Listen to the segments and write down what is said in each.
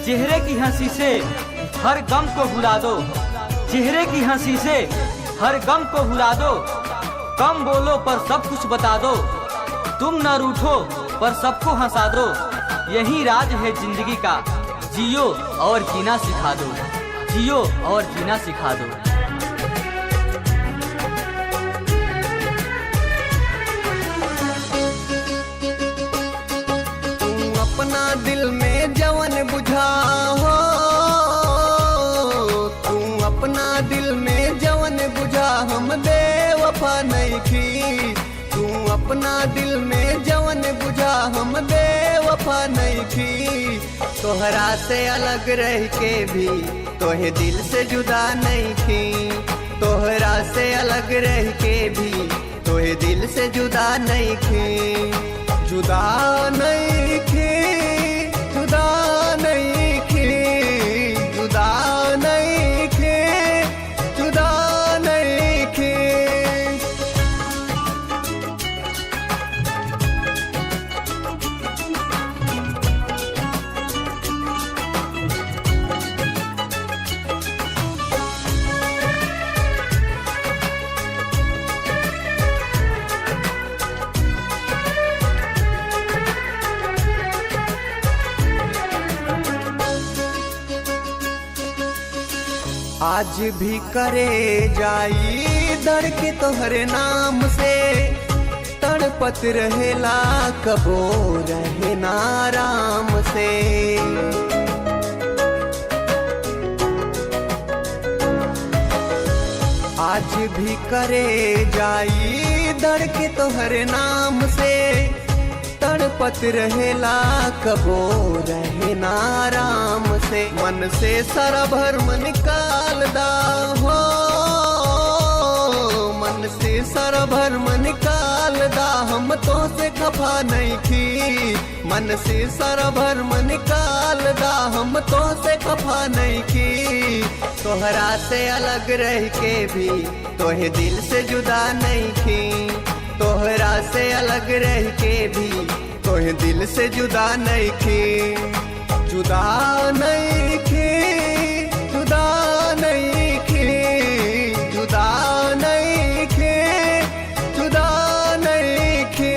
चेहरे की हंसी से हर गम को भुला दो, चेहरे की हंसी से हर गम को भुला दो। कम बोलो पर सब कुछ बता दो, तुम न रूठो पर सबको हंसा दो। यही राज है जिंदगी का, जियो और जीना सिखा दो, जियो और जीना सिखा दो। अपना दिल में जवन बुझा हो, तू अपना दिल में जवन बुझा, हम बेवफा नहीं थी। तू अपना दिल में जवन बुझा, हम बेवफा नहीं थी। तोहरा से अलग रह के भी तोहे दिल से जुदा नहीं थी। तोहरा से अलग रह के भी तोहे दिल से जुदा नहीं थी। जुदा नहीं थी, जुदा नहीं थी, जुदा नहीं थी, जुदा नहीं थी। आज भी करे जाई धड़के तोहरे नाम से, तड़पत रहेला कबो रहे ना आराम से। आज भी करे जाई धड़के तोहरे नाम से, तड़पत रहेला कबो रहे ना आराम से। मन से सारा भरम निकाल दा हो, मन से सारा भरम निकाल दा, हम तो से खफा नहीं थी। मन से सारा भरम निकाल दा, हम तो से खफा नहीं थी। तोहरा से अलग रह के भी तोहे दिल से जुदा नहीं थी। तोहरा से अलग रह के भी तोहे दिल से जुदा नहीं थी। जुदा नहीं थी, जुदा नहीं थी, जुदा नहीं थी, जुदा नहीं थी।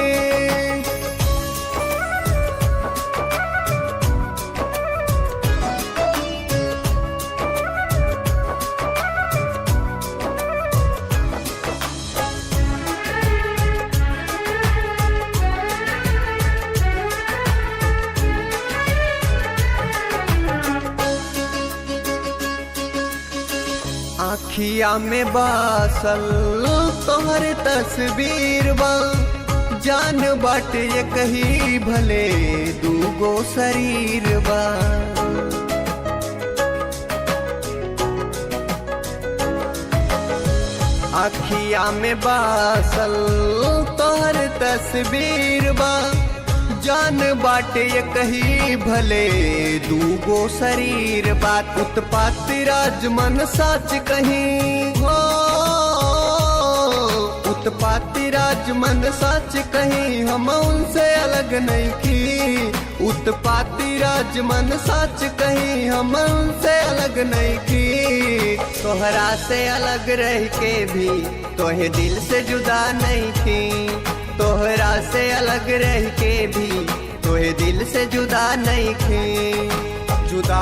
आँखिया में बासल तोहर तस्वीर बा, जान बाटे ये कही भले दूगो शरीर बा। आँखिया में बासल तोहर तस्वीर बा, जान बाटे ये कही भले दूगो शरीर बात। उत्पाती राज मन साच कहीं हो, उत्पाती राज मन सच कहीं, हम उनसे अलग नहीं की। उत्पाती राज मन सच कहीं, हम उनसे अलग नहीं की। तोहरा से अलग रह के भी तोहे दिल से जुदा नहीं थी। तोहरा से अलग रह के भी तोहे दिल से जुदा नहीं थी। जुदा